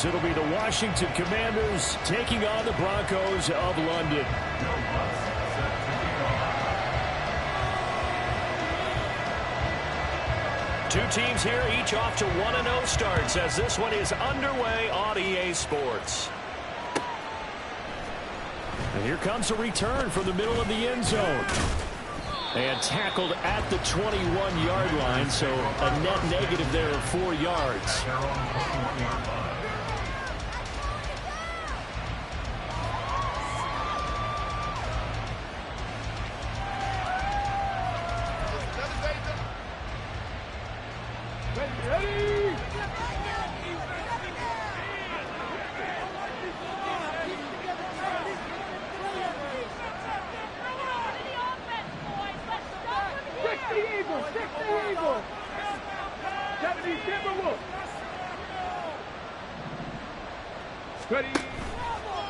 as it'll be the Washington Commanders taking on the Broncos of London. Two teams here, each off to 1-0 starts as this one is underway on EA Sports. And here comes a return from the middle of the end zone. And tackled at the 21-yard line, so a net negative there of 4 yards.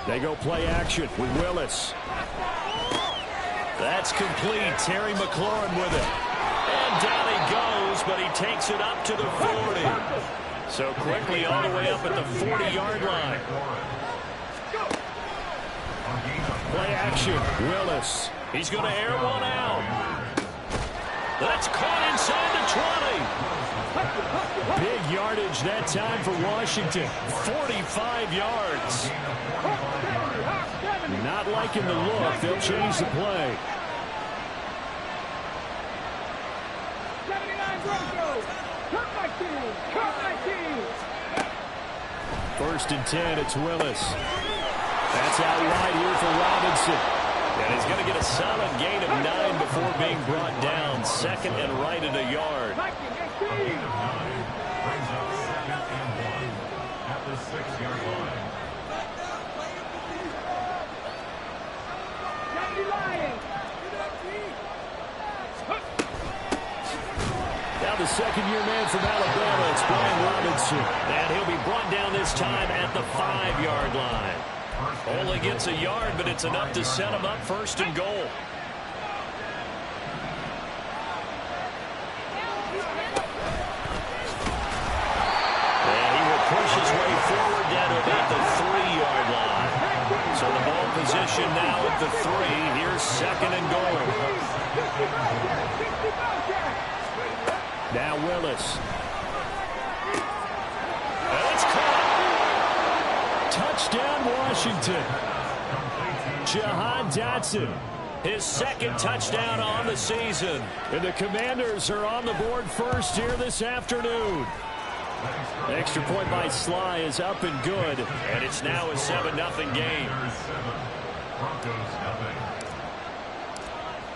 They go play action with Willis. That's complete. Terry McLaurin with it. And down he goes, but he takes it up to the 40. So quickly all the way up at the 40-yard line. Play action. Willis. He's going to air one out. That's caught inside the 20. Big yardage that time for Washington. 45 yards. Not liking the look. They'll change the play. 79 Broncos. Cut my team. First and 10, it's Willis. That's out wide here for Robinson. And he's going to get a solid gain of 9 before being brought down. Second and right at a yard. At the 6-yard line. Now the second-year man from Alabama, it's Brian Robinson. And he'll be brought down this time at the 5-yard line. Only gets a yard, but it's enough to set him up first and goal. And he will push his way forward down to about the 3-yard line. So the ball position now at the 3. Here's second and goal. Now Willis. And it's caught. Touchdown, Washington. Jahan Dotson, his second touchdown on the season. And the Commanders are on the board first here this afternoon. Extra point by Sly is up and good. And it's now a 7-0 game.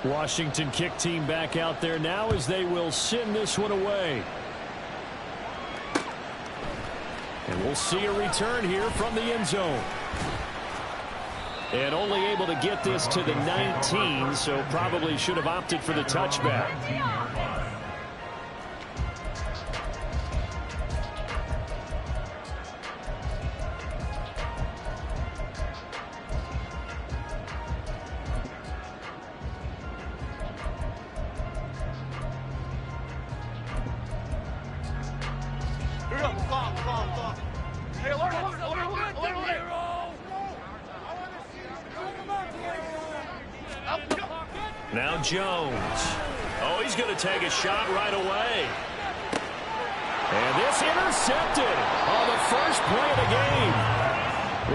Washington kick team back out there now as they will send this one away. And we'll see a return here from the end zone. And only able to get this to the 19, so probably should have opted for the touchback. Now Jones. Oh, he's going to take a shot right away. And this intercepted on the first play of the game.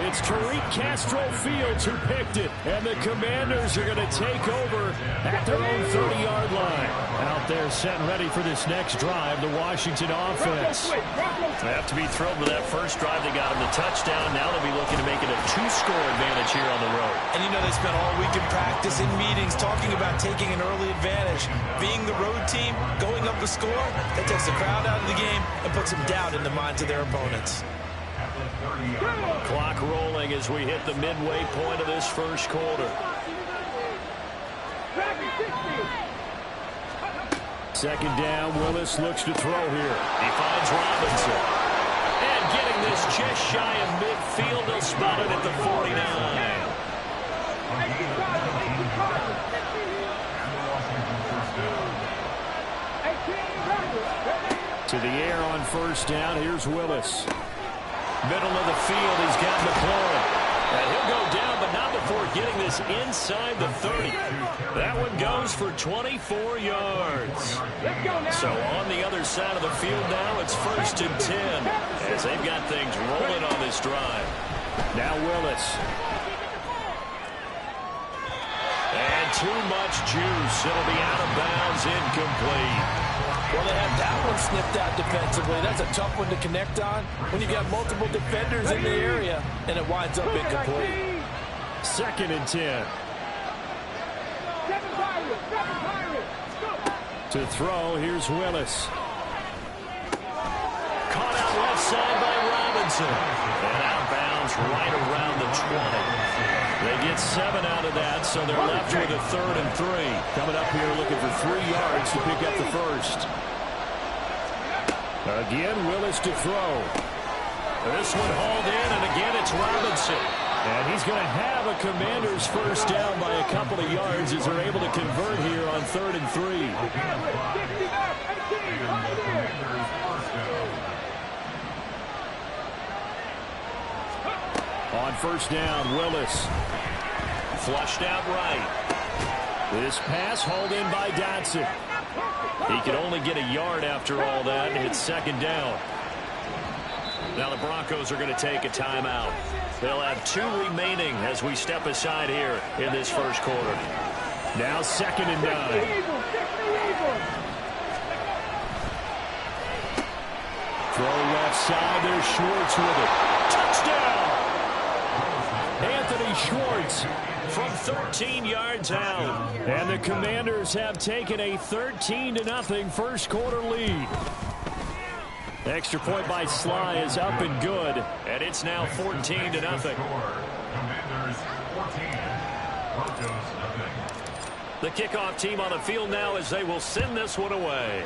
It's Tariq Castro Fields who picked it. And the Commanders are going to take over at their own 30-yard line. Out there set and ready for this next drive, the Washington offense. They have to be thrilled with that first drive. They got them the touchdown. Now they'll be looking to make it a 2-score advantage here on the road. And you know they spent all week in practice, in meetings, talking about taking an early advantage. Being the road team, going up a score, that takes the crowd out of the game and puts some doubt in the minds of their opponents. Clock rolling as we hit the midway point of this first quarter. Second down, Willis looks to throw here. He finds Robinson. And getting this just shy of midfield, they'll spot it at the 49. To the air on first down, here's Willis. Middle of the field, he's got McLaurin. And he'll go down, but not before getting this inside the 30. That one goes for 24 yards. So on the other side of the field now, it's 1st and 10 as they've got things rolling on this drive. Now Willis. And too much juice. It'll be out of bounds, incomplete. Well, they have that one snipped out defensively. That's a tough one to connect on when you've got multiple defenders in the area, and it winds up incomplete. 2nd and 10. To throw, here's Willis. Caught out left side by Robinson. And out of bounds right around the 20. They get 7 out of that, so they're left with a 3rd and 3. Coming up here looking for 3 yards to pick up the first. Again, Willis to throw. This one hauled in, and again it's Robinson. And he's going to have a Commanders first down by a couple of yards as they're able to convert here on 3rd and 3. On first down, Willis. Flushed out right. This pass hauled in by Dotson. He could only get a yard after all that, and it's 2nd down. Now the Broncos are going to take a timeout. They'll have 2 remaining as we step aside here in this first quarter. Now 2nd and 9. Throw left side. There's Schwartz with it. Touchdown! Anthony Schwartz from 13 yards out. And the Commanders have taken a 13-0 first quarter lead. Extra point by Sly is up and good. And it's now 14-0. Commanders 14. Broncos nothing. The kickoff team on the field now as they will send this one away.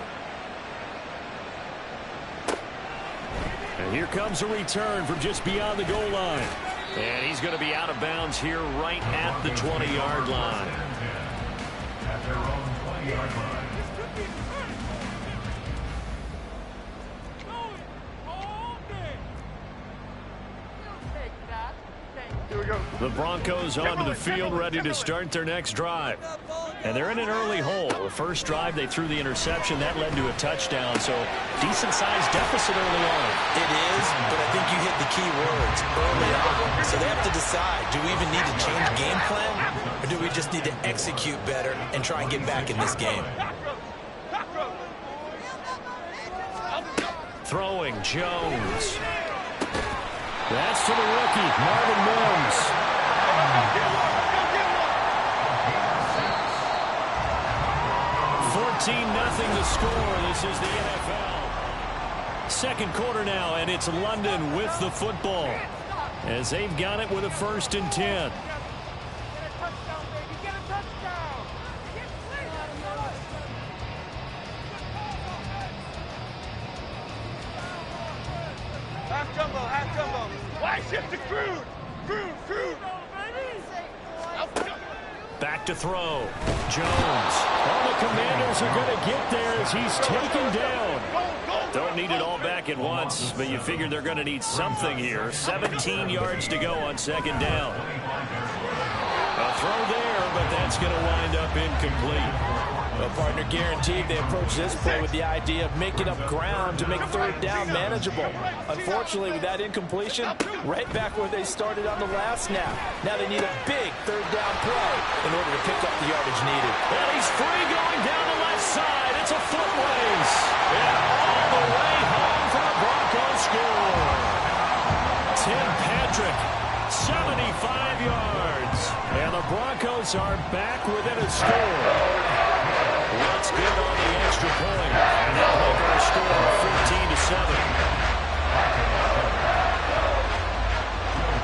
And here comes a return from just beyond the goal line. And he's going to be out of bounds here right at the 20-yard line. At their own 20-yard line. The Broncos onto the field ready to start their next drive. And they're in an early hole. The first drive they threw the interception. That led to a touchdown. So decent-sized deficit early on. It is, but I think you hit the key words early on. So they have to decide, do we even need to change game plan? Or do we just need to execute better and try and get back in this game? Throwing, Jones. That's to the rookie, Marvin Mims. 14-0 the score. This is the NFL. Second quarter now, and it's London with the football as they've got it with a 1st and 10. Half jumbo. Why shift to Crude? Crude. Back to throw. Jones. All the Commanders are going to get there as he's taken down. Don't need it all back at once, but you figure they're going to need something here. 17 yards to go on 2nd down. A throw there, but that's going to wind up incomplete. Well, partner, guaranteed they approach this play with the idea of making up ground to make 3rd down manageable. Unfortunately, with that incompletion, right back where they started on the last snap. Now they need a big 3rd down play in order to pick up the yardage needed. And he's free going down the left side. It's a foot race. And all the way home for the Broncos score. Tim Patrick, 75 yards. And the Broncos are back within a score. Lutz good on the extra point. And they'll make our score 14-7.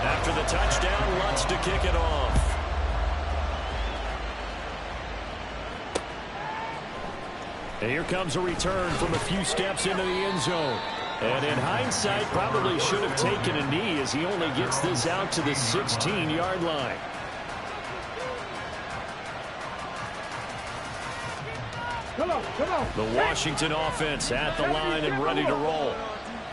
After the touchdown, Lutz to kick it off. And here comes a return from a few steps into the end zone. And in hindsight, probably should have taken a knee as he only gets this out to the 16-yard line. Come on. The Washington offense at the line and ready to roll.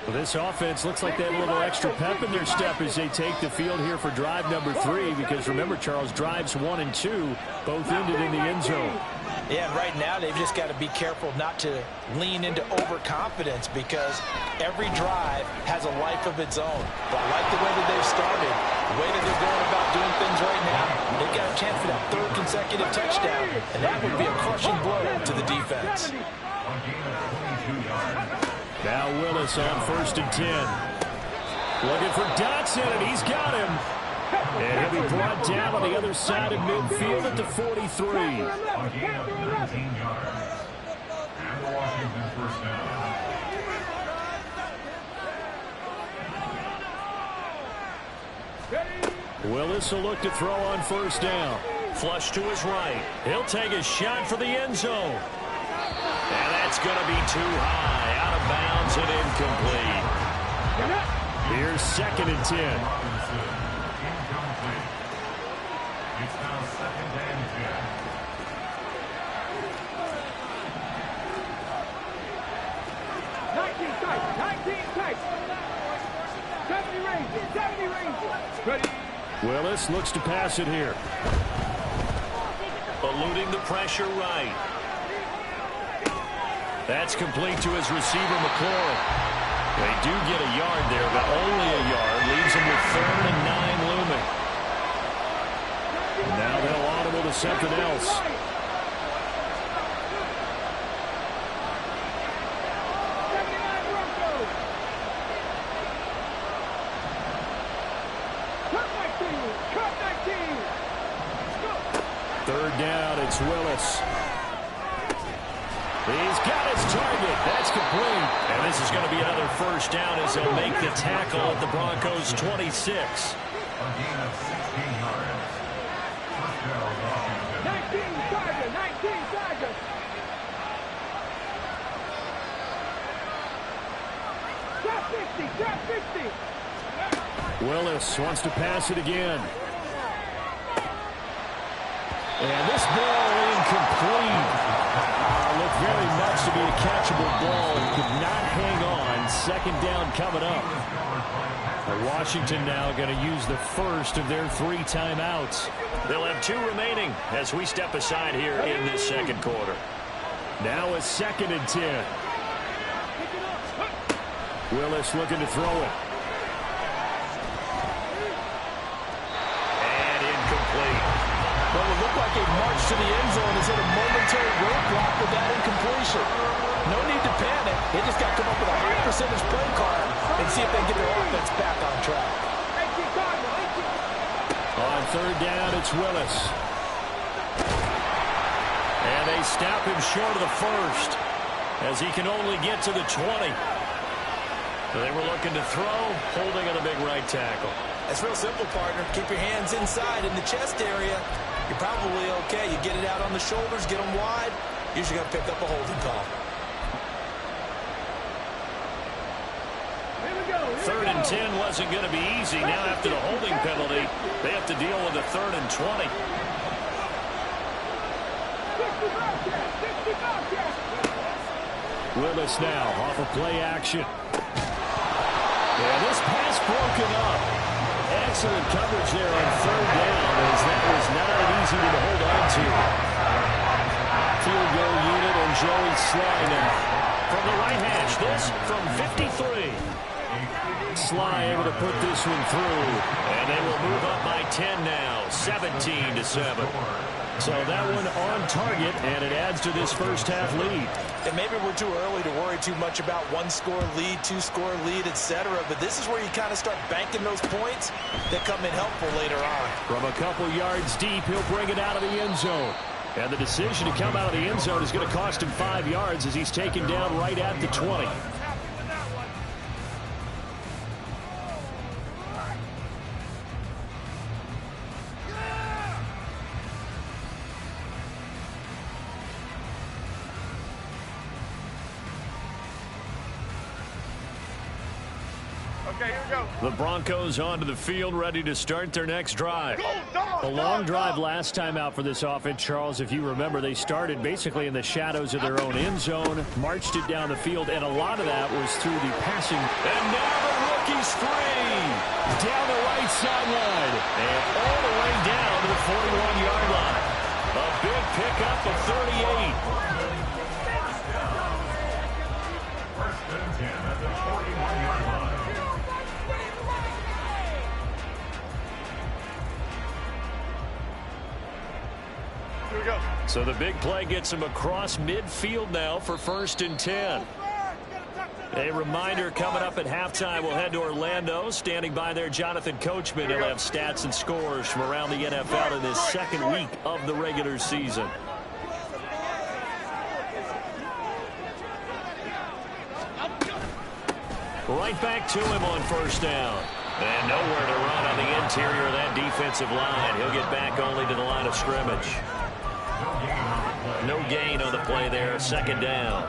Well, this offense looks like they have a little extra pep in their step as they take the field here for drive number 3, because remember, Charles, drives 1 and 2 both ended in the end zone. Yeah, and right now they've just got to be careful not to lean into overconfidence, because every drive has a life of its own. But I like the way that they've started, the way that they're going about doing things right now. They've got a chance for that 3rd consecutive touchdown, and that would be a crushing blow to the defense. Now Willis on 1st and 10. Looking for Dotson, and he's got him. And he'll be brought down on the other side of midfield at the 43. A gain of 19 yards. And the Washington first down. Willis will look to throw on 1st down. Flush to his right. He'll take a shot for the end zone. And that's going to be too high. Out of bounds and incomplete. Here's 2nd and 10. Incomplete. It's now 2nd and 10. Willis looks to pass it here. Eluding the pressure right. That's complete to his receiver, McLaurin. They do get a yard there, but only a yard. Leaves them with 3rd and 9 looming. Now they'll audible to something else. Third down, it's Willis. He's got his target. That's complete. And this is going to be another 1st down as they'll make the tackle at the Broncos' 26. A gain of 16 yards. First down, Washington. 19 target. Drop 50. Willis wants to pass it again. And this ball incomplete. Looked very much to be a catchable ball. Could not hang on. 2nd down coming up. Washington now going to use the first of their 3 timeouts. They'll have 2 remaining as we step aside here in this 2nd quarter. Now a 2nd and 10. Willis looking to throw it. And incomplete. Well, it looked like a march to the end zone is hit a momentary roadblock with that incompletion. No need to panic. They just got to come up with a high percentage play card and see if they can get their offense back on track. On 3rd down, it's Willis. And they stop him short of the 1st as he can only get to the 20. They were looking to throw, holding on a big right tackle. That's real simple, partner. Keep your hands inside in the chest area. You're probably okay. You get it out on the shoulders, get them wide. Usually going to pick up a holding call. 3rd and 10 wasn't going to be easy. Now after the holding penalty, they have to deal with a 3rd and 20. Willis now off of play action. Yeah, this pass broken up. Excellent coverage there on 3rd down, as that was not easy to hold on to. Field goal unit and Joey Sly now. From the right hash, this from 53. Sly able to put this one through, and they will move up by 10 now, 17-7. So that one on target, and it adds to this first half lead. And maybe we're too early to worry too much about 1-score lead, 2-score lead, etc. But this is where you kind of start banking those points that come in helpful later on. From a couple yards deep, he'll bring it out of the end zone. And the decision to come out of the end zone is going to cost him 5 yards as he's taken down right at the 20. Okay, here we go. The Broncos onto the field, ready to start their next drive. Go, dog! A long drive last time out for this offense, Charles. If you remember, they started basically in the shadows of their own end zone, marched it down the field, and a lot of that was through the passing. And now the rookie's free. Down the right sideline. And all the way down to the 41-yard line. A big pickup of 38. First and 10 at the 41-yard line. Here we go. So the big play gets him across midfield now for 1st and 10. A reminder, coming up at halftime, we'll head to Orlando. Standing by there, Jonathan Coachman. He'll have stats and scores from around the NFL in this second week of the regular season. Right back to him on 1st down. And nowhere to run on the interior of that defensive line. He'll get back only to the line of scrimmage. No gain on the play there, 2nd down.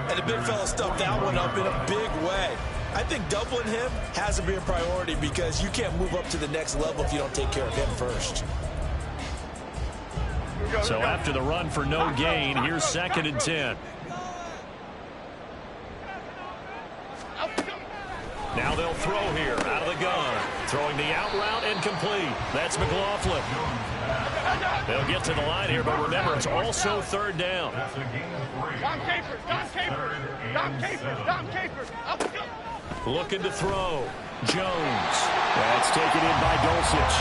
And the big fella stuffed that one up in a big way. I think doubling him has to be a priority because you can't move up to the next level if you don't take care of him first. So after the run for no gain, here's 2nd and 10. Now they'll throw here out of the gun. Throwing the out route incomplete. That's McLaughlin. They'll get to the line here, but remember, it's also 3rd down. Dom Capers, Dom Capers, Dom Capers, Dom Capers. Looking to throw. Jones. That's taken in by Dulcich.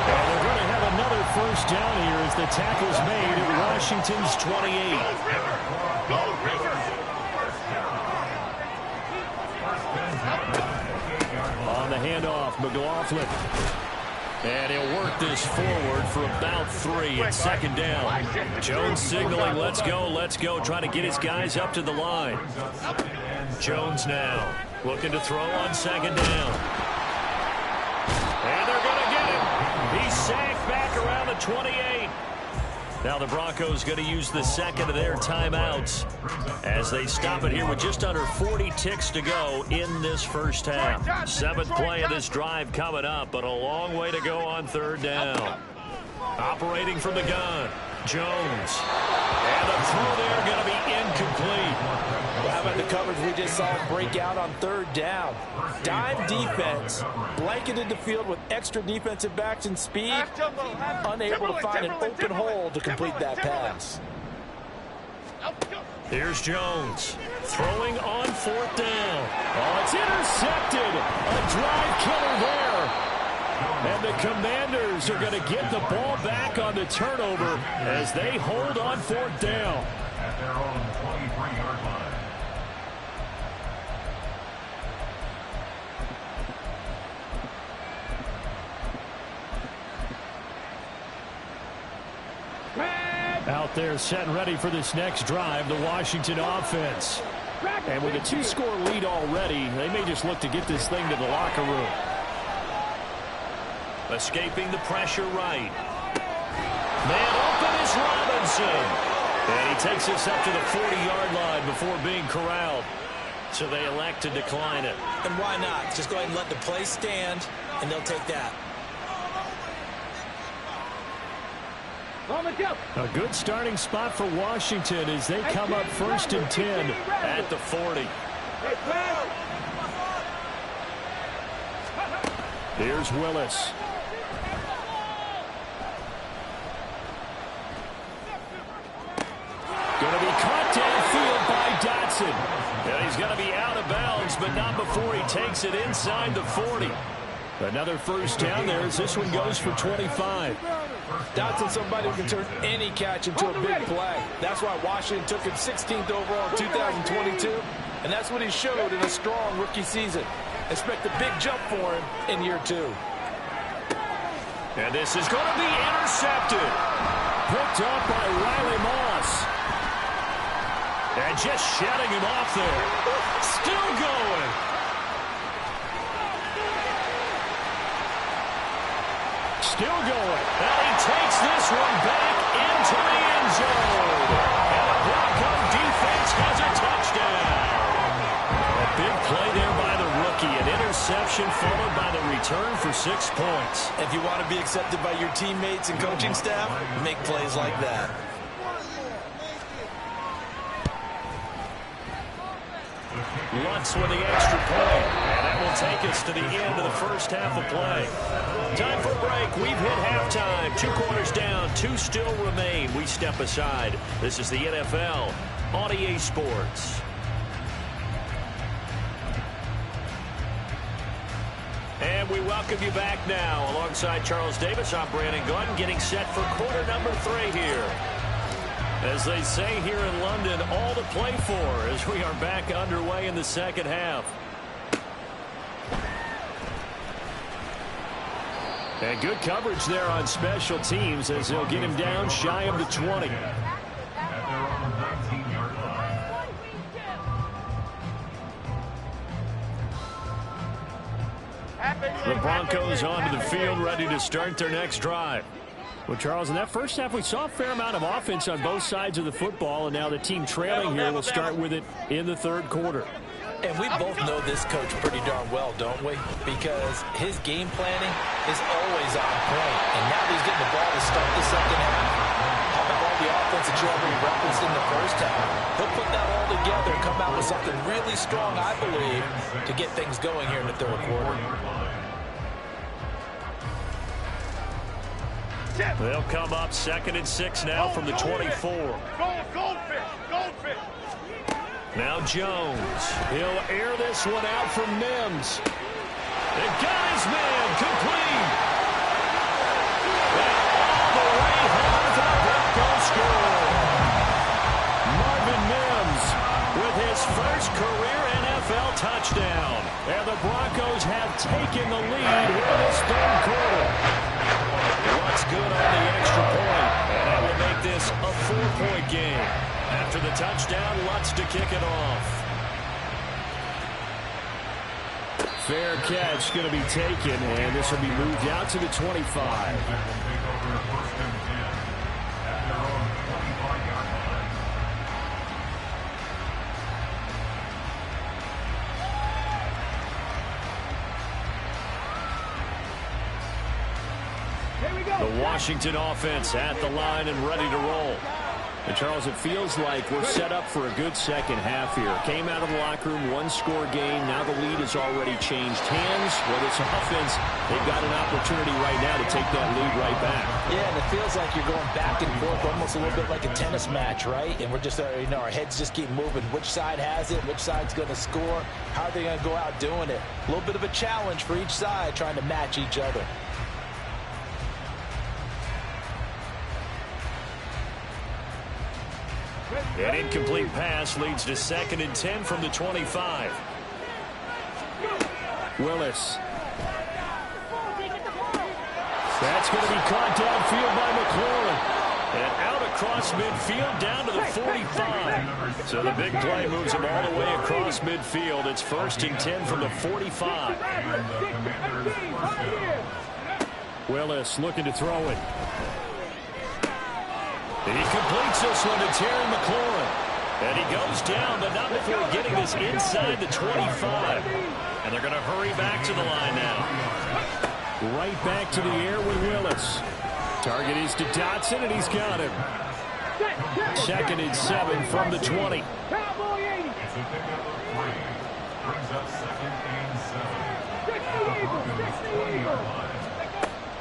And they're going to have another 1st down here as the tackle's made at Washington's 28. Go River. On the handoff, McLaughlin. And he'll work this forward for about 3 at 2nd down. Jones signaling, let's go, trying to get his guys up to the line. Jones now looking to throw on 2nd down. And they're going to get him. He's sacked back around the 28. Now the Broncos going to use the 2nd of their timeouts as they stop it here with just under 40 ticks to go in this 1st half. 7th play of this drive coming up, but a long way to go on 3rd down. Operating from the gun, Jones. And the throw there going to be incomplete. How about the coverage we just saw break out on 3rd down? Dime defense, blanketed the field with extra defensive backs and speed, unable to find an open hole to complete that pass. Here's Jones throwing on 4th down. Oh, it's intercepted. A drive killer there. And the Commanders are going to get the ball back on the turnover as they hold on 4th down. At their own 23-yard line. Out there set and ready for this next drive, the Washington offense. And with a 2-score lead already, they may just look to get this thing to the locker room. Escaping the pressure right. Man open is Robinson. And he takes us up to the 40-yard line before being corralled. So they elect to decline it. And why not? Just go ahead and let the play stand, and they'll take that. A good starting spot for Washington as they come up 1st and 10 at the 40. Here's Willis. Going to be caught downfield by Dotson. And he's going to be out of bounds, but not before he takes it inside the 40. Another 1st down there as this one goes for 25. Dotson's somebody who can turn any catch into a big play. That's why Washington took him 16th overall in 2022, and that's what he showed in a strong rookie season. Expect a big jump for him in year 2. And this is going to be intercepted. Picked up by Riley Moss. And just shutting him off there. Still going. Still going. And he takes this one back into the end zone. And the Bronco defense has a touchdown. A big play there by the rookie. An interception. interception followed by the return for 6 points. If you want to be accepted by your teammates and coaching staff, make plays like that. Lutz with the extra point. And that will take us to the end of the first half of play. Time for a break. We've hit halftime. 2 quarters down. 2 still remain. We step aside. This is the NFL on EA Sports. And we welcome you back now. Alongside Charles Davis, I'm Brandon Gordon, getting set for quarter number 3 here. As they say here in London, all to play for as we are back underway in the second half. And good coverage there on special teams as they'll get him down shy of the 20. The Broncos onto the field, ready to start their next drive. Well, Charles, in that first half, we saw a fair amount of offense on both sides of the football, and now the team trailing here will start with it in the third quarter. And we both know this coach pretty darn well, don't we? Because his game planning is always on point, and now he's getting the ball to start the second half. How about all the offense that you already referenced in the first half? He'll put that all together and come out with something really strong, I believe, to get things going here in the third quarter. They'll come up 2nd and 6 now from the 24. Goldfish. Now Jones. He'll air this one out from Mims. They got his man complete. And all the way home for the Broncos score. Marvin Mims with his first career NFL touchdown. And the Broncos have taken the lead in this third quarter. What's good on the extra point, and that will make this a 4-point game. After the touchdown, Lutz to kick it off. Fair catch going to be taken, and this will be moved out to the 25. The Washington offense at the line and ready to roll. And Charles, it feels like we're set up for a good second half here. Came out of the locker room, 1-score game. Now the lead has already changed hands. Whether it's offense, they've got an opportunity right now to take that lead right back. Yeah, and it feels like you're going back and forth almost a little bit like a tennis match, right? And we're just, our heads just keep moving. Which side has it? Which side's going to score? How are they going to go out doing it? A little bit of a challenge for each side trying to match each other. An incomplete pass leads to 2nd and 10 from the 25. Willis. That's going to be caught downfield by McLaurin. And out across midfield down to the 45. So the big play moves him all the way across midfield. It's 1st and 10 from the 45. Willis looking to throw it. He completes this one to Terry McLaurin. And he goes down, but not before getting this inside the 25. And they're going to hurry back to the line now. Right back to the air with Willis. Target is to Dotson, and he's got him. 2nd and 7 from the 20.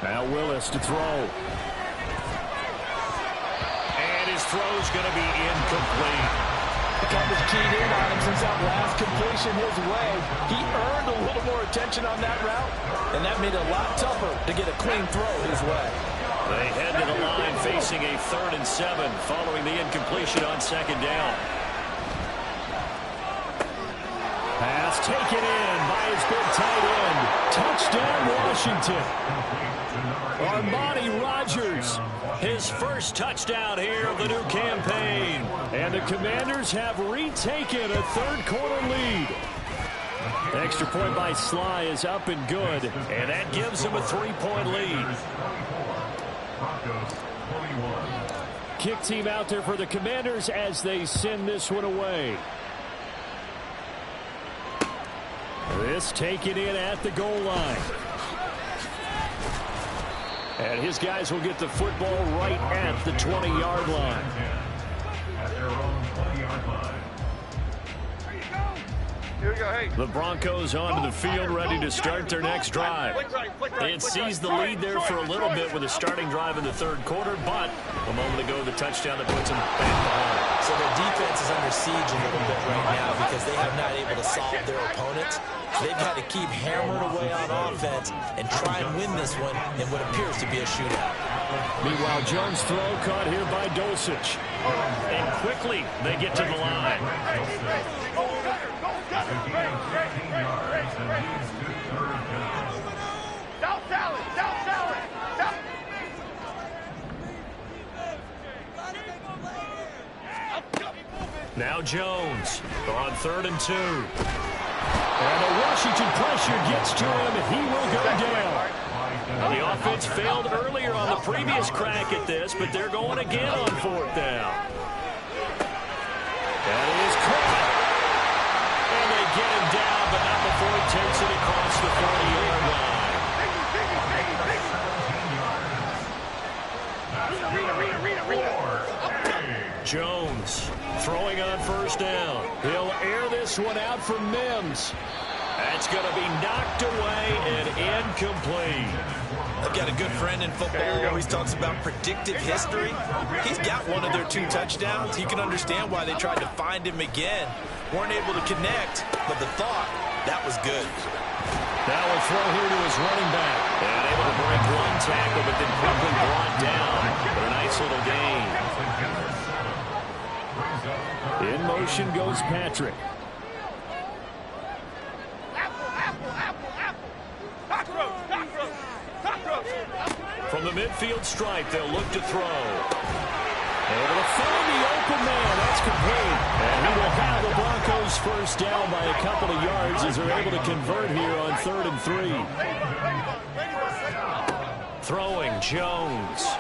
Now Willis to throw. His throw's going to be incomplete. The coverage keyed in on him since that last completion his way. He earned a little more attention on that route, and that made it a lot tougher to get a clean throw his way. They head to the line facing a 3rd and 7 following the incompletion on 2nd down. Pass taken in by his big tight end. Touchdown, Washington. Armani Rogers, his first touchdown here of the new campaign. And the Commanders have retaken a third-quarter lead. Extra point by Sly is up and good, and that gives them a 3-point lead. Kick team out there for the Commanders as they send this one away. This taken in at the goal line. And his guys will get the football right at the 20-yard line. At their own 20-yard line. Here we go, hey. The Broncos onto the field, ready to start their next drive. It seized the lead there for a little bit with a starting drive in the third quarter, but a moment ago, the touchdown that puts them back behind. So their defense is under siege a little bit right now because they have not able to solve their opponents. They've got to keep hammering away on offense and try and win this one in what appears to be a shootout. Meanwhile, Jones' throw caught here by Dulcich. And quickly, they get to the line. To gain 15 yards and leads to third down. Down salad, down salad, down. Now Jones on 3rd and 2. And the Washington pressure gets to him. He will go down. The offense failed earlier on the previous crack at this, but they're going again on 4th down. That is caught. And they get him down, but not before he takes it across the 40-yard line. Jones throwing on 1st down. He'll air this one out for Mims. That's going to be knocked away and incomplete. I've got a good friend in football who always talks about predictive history. He's got one of their 2 touchdowns. He can understand why they tried to find him again. Weren't able to connect, but the thought, that was good. Now a throw here to his running back. And able to break one tackle, but then quickly brought down. But a nice little gain. In motion goes Patrick. From the midfield stripe, they'll look to throw. Able to find the open man. That's complete. And he will have the Broncos first down by a couple of yards as they're able to convert here on 3rd and 3. Throwing Jones.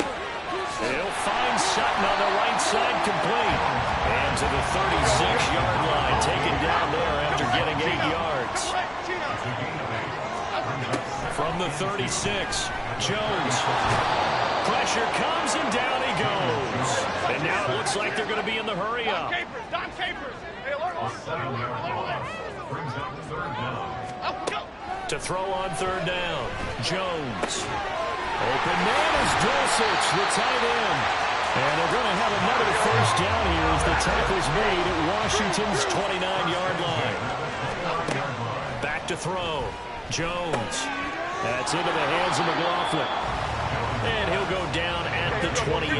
He'll find Sutton on the right side, complete. And to the 36-yard line, taken down there after getting 8 yards. From the 36, Jones. Pressure comes and down he goes. And now it looks like they're going to be in the hurry-up. Don Capers. Hey, alert. Brings up 3rd down. To throw on 3rd down, Jones. Open man is Dulcich, the tight end. And they're going to have another first down here as the tackle's made at Washington's 29-yard line. Back to throw, Jones. That's into the hands of McLaughlin. And he'll go down at the 28.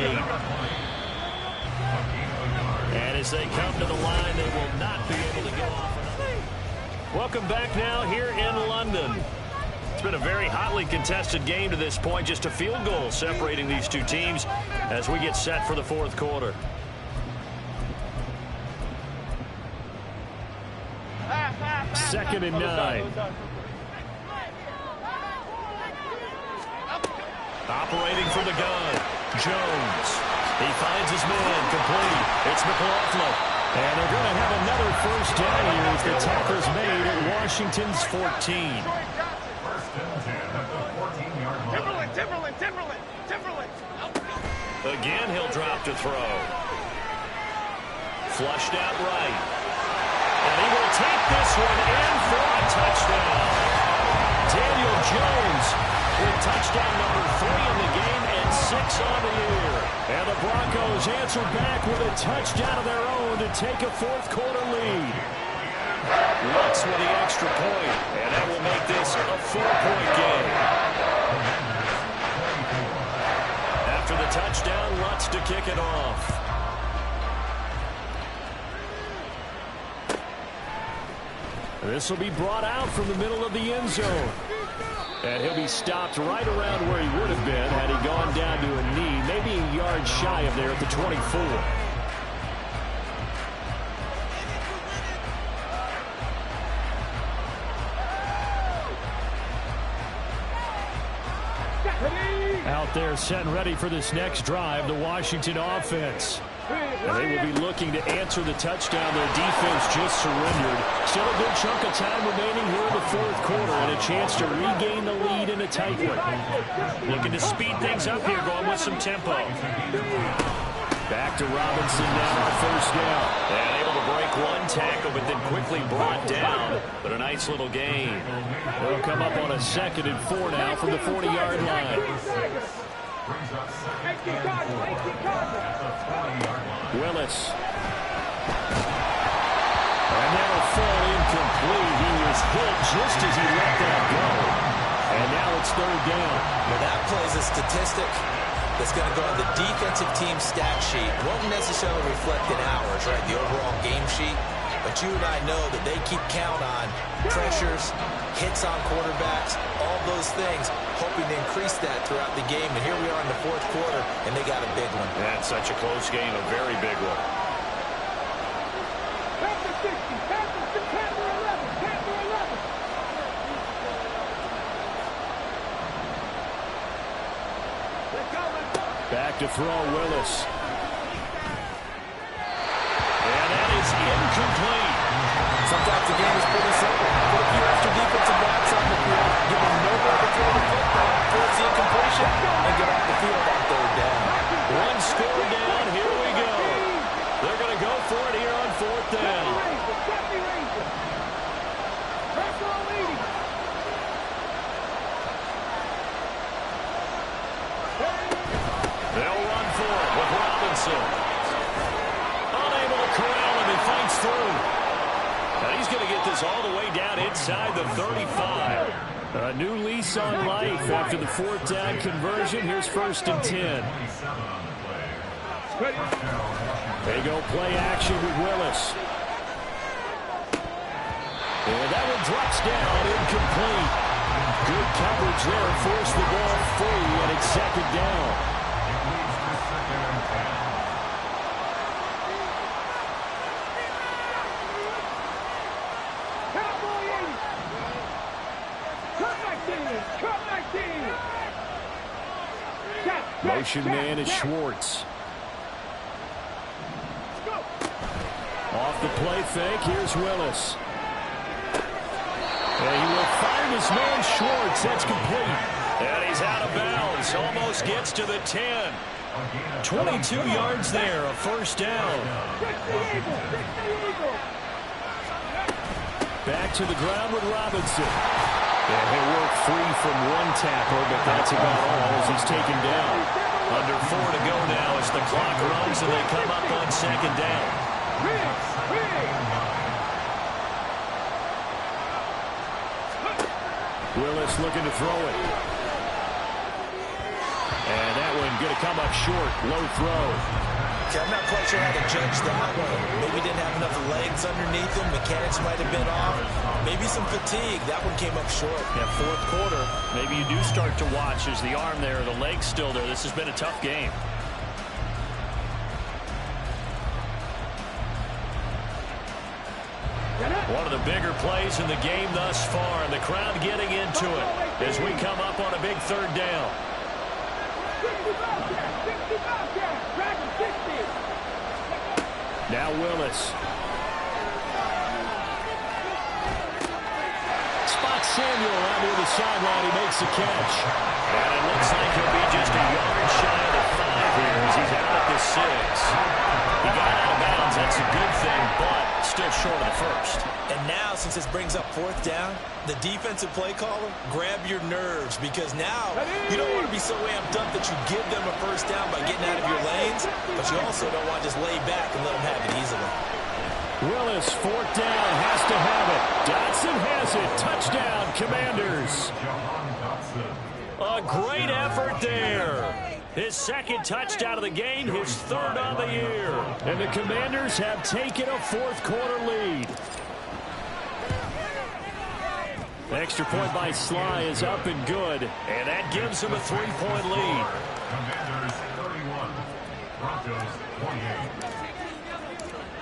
And as they come to the line, they will not be able to get off. Welcome back now here in London. It's been a very hotly contested game to this point. Just a field goal separating these two teams as we get set for the 4th quarter. Second and 9. Operating from the gun, Jones. He finds his man, complete. It's McLaughlin. And they're going to have another first down here as the tackle's made at Washington's 14. Again, he'll drop to throw. Flushed out right. And he will take this one in for a touchdown. Daniel Jones with touchdown number 3 in the game and 6 on the year. And the Broncos answer back with a touchdown of their own to take a 4th quarter lead. Lutz with the extra point, and that will make this a 4-point game. After the touchdown, Lutz to kick it off. This will be brought out from the middle of the end zone. And he'll be stopped right around where he would have been had he gone down to a knee, maybe a yard shy of there at the 24. Out there set and ready for this next drive, the Washington offense. And they will be looking to answer the touchdown. Their defense just surrendered. Still a good chunk of time remaining here in the fourth quarter and a chance to regain the lead in a tight one. Looking to speed things up here, going with some tempo. Back to Robinson now on first down. And able to break one tackle, but then quickly brought down. But a nice little gain. They'll come up on a 2nd and 4 now from the 40-yard line. Willis. And that'll fall incomplete. He was hit just as he let that go. And now it's 3rd down. Well, that plays a statistic that's going to go on the defensive team stat sheet. Won't necessarily reflect in hours, right, the overall game sheet. But you and I know that they keep count on pressures, hits on quarterbacks, all those things, hoping to increase that throughout the game. And here we are in the fourth quarter, and they got a big one. That's such a close game, a very big one. Back to throw, Willis. And that is incomplete. Sometimes the game is pretty simple. Put a few extra defensive backs on the field, give them nowhere to throw the football, force the incompletion, and get off the field on 3rd down. One score down, here we go. They're going to go for it here on 4th down. They'll run for it with Robinson. Unable to corral him, he fights through. Now he's going to get this all the way down inside the 35. A new lease on life after the 4th down conversion. Here's 1st and 10. They go play action with Willis. And that one drops down, incomplete. Good coverage there, forced the ball free, and it's 2nd down. Motion man is Schwartz. Off the play fake, here's Willis. And he will find his man Schwartz. That's complete. And he's out of bounds. Almost gets to the 10. 22 yards there, a 1st down. Back to the ground with Robinson. And he'll work free from one tackle, but that's about all as he's taken down. Under 4 to go now as the clock runs and they come up on 2nd down. Willis looking to throw it. And that one going to come up short. Low throw. I'm not quite sure how to judge that one. Maybe didn't have enough legs underneath him. Mechanics might have been off. Maybe some fatigue. That one came up short. Yeah, 4th quarter. Maybe you do start to watch as the arm there, the leg's still there. This has been a tough game. One of the bigger plays in the game thus far, and the crowd getting into it as we come up on a big 3rd down. Now Willis. Spots Samuel out near the sideline. He makes the catch. And it looks like he'll be just a yard shy of the 5 here as he's out at the 6. He got out of bounds. That's a good thing, but still short of the 1st. And now, since this brings up 4th down, the defensive play caller, grab your nerves, because now you don't want to be so amped up that you give them a 1st down by getting out of your lanes, but you also don't want to just lay back and let them have it easily. Willis, 4th down, has to have it. Dotson has it. Touchdown, Commanders. A great effort there. His 2nd touchdown of the game, his 3rd on the year. And the Commanders have taken a 4th quarter lead. Extra point by Sly is up and good. And that gives him a 3-point lead. Commanders 31, Broncos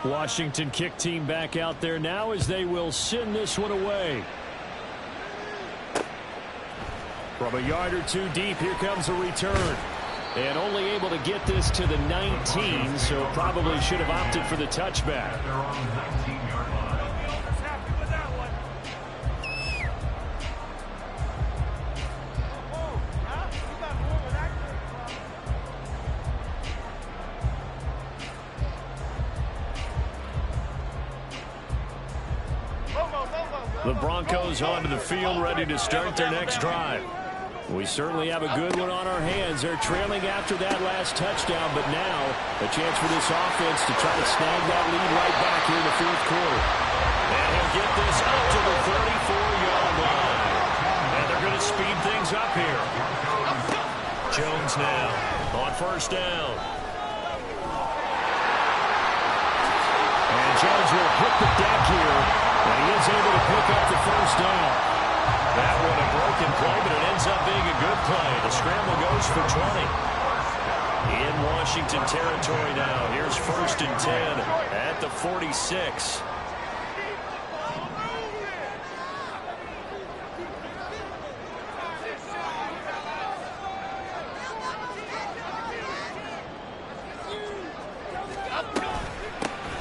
28. Washington kick team back out there now as they will send this one away. From a yard or 2 deep, here comes a return. And only able to get this to the 19, so probably should have opted for the touchback. They're on the 19-yard line. Happy with that one. Oh, huh? You got more with that. The Broncos onto the field, ready to start their next drive. We certainly have a good one on our hands. They're trailing after that last touchdown, but now a chance for this offense to try to snag that lead right back here in the fourth quarter. And he'll get this up to the 34-yard line. And they're going to speed things up here. Jones now on first down. And Jones will hit the deck here, and he is able to pick up the first down. That one a broken play, but it ends up being a good play. The scramble goes for 20. In Washington territory now. Here's first and 10 at the 46.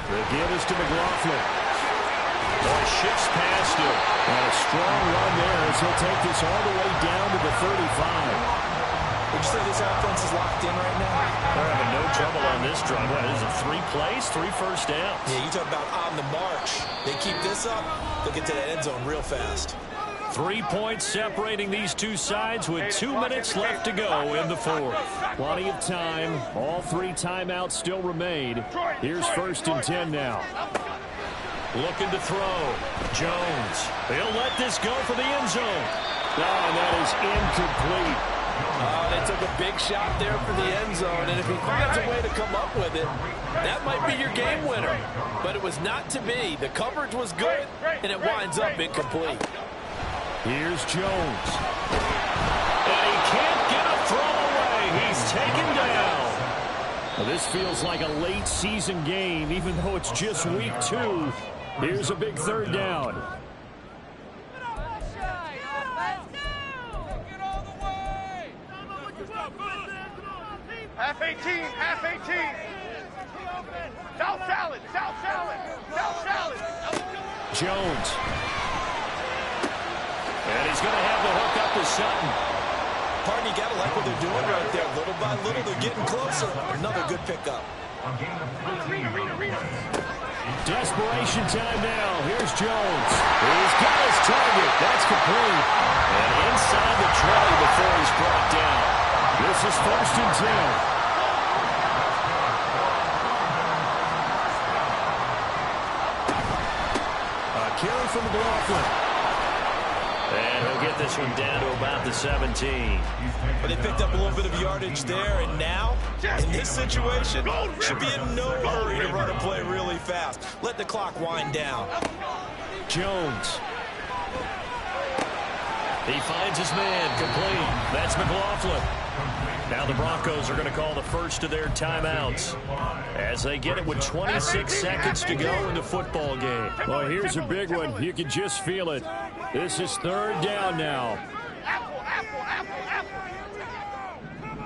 The give is to McLaughlin. Boy, shifts past him. And a strong run there as he'll take this all the way down to the 35. Would you say this offense is locked in right now? They're having no trouble on this drive. What is it, 3 plays, 3 first downs? Yeah, you talk about on the march. They keep this up, they'll get to that end zone real fast. 3 points separating these two sides with 2 minutes left to go in the fourth. Plenty of time. All 3 timeouts still remain. Here's first and 10 now. Looking to throw. Jones. He'll let this go for the end zone. Oh, and that is incomplete. They took a big shot there for the end zone, and if he finds a way to come up with it, that might be your game winner. But it was not to be. The coverage was good, and it winds up incomplete. Here's Jones. And he can't get a throw away. He's taken down. Well, this feels like a late season game, even though it's just week 2. Here's a big third down. Half 18, half 18. South salad, south salad, south salad. Jones. And he's going to have the hook up to Sutton. Pardon, you got to like what they're doing right there. Little by little, they're getting closer. Another good pickup. Desperation time now. Here's Jones. He's got his target. That's complete. And inside the 20 before he's brought down. This is first and 10. Carry from McLaughlin. And he'll get this one down to about the 17. But they picked up a little bit of yardage there, and now, in this situation, should be in no hurry to run a play really fast. Let the clock wind down. Jones. He finds his man, complete. That's McLaughlin. Now the Broncos are going to call the first of their timeouts as they get it with 26 seconds to go in the football game. Well, here's a big one. You can just feel it. This is third down now. Apple, apple, apple, apple.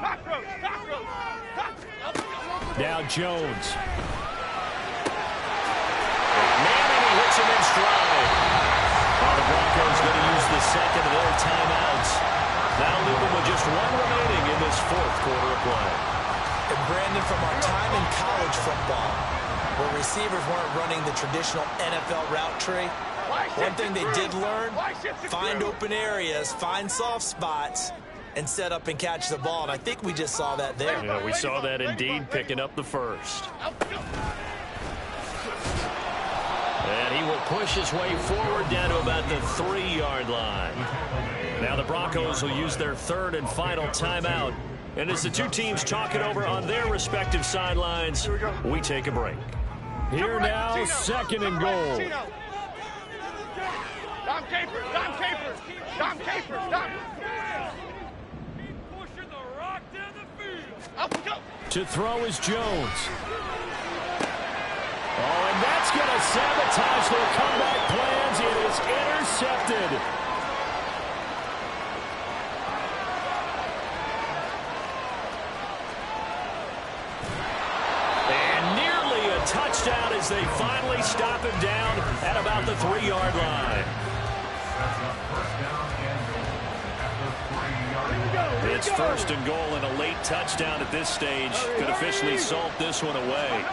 Cockroach, cockroach. Now Jones. Manning, he hits him in stride. Well, the Broncos going to use the second of their timeouts. Now leaving with just 1 remaining in this fourth quarter of play. And Brandon, from our time in college football, where receivers weren't running the traditional NFL route tree, one thing they did learn, find open areas, find soft spots, and set up and catch the ball. And I think we just saw that there. Yeah, we saw that indeed, picking up the first. And he will push his way forward down to about the 3-yard line. Now the Broncos will use their third and final timeout. And as the two teams talk it over on their respective sidelines, we take a break. Here now, second and goal. Dom Capers, Dom Capers, Dom Capers, Dom. Pushing the rock down the field. Up, go. To throw is Jones. Oh, and that's going to sabotage their comeback plans. It is intercepted. touchdown as they finally stop him down at about the 3-yard line. It's first and goal, and a late touchdown at this stage could officially salt this one away.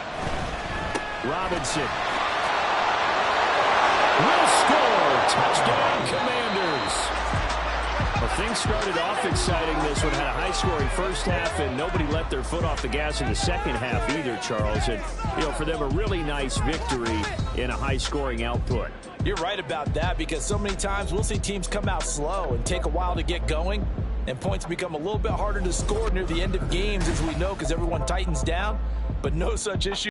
Robinson will score. Touchdown, Commanders. Well, things started off exciting. This one had a high-scoring first half, and nobody let their foot off the gas in the second half either, Charles. And, for them, a really nice victory in a high-scoring output. You're right about that, because so many times we'll see teams come out slow and take a while to get going, and points become a little bit harder to score near the end of games, as we know, because everyone tightens down. But no such issue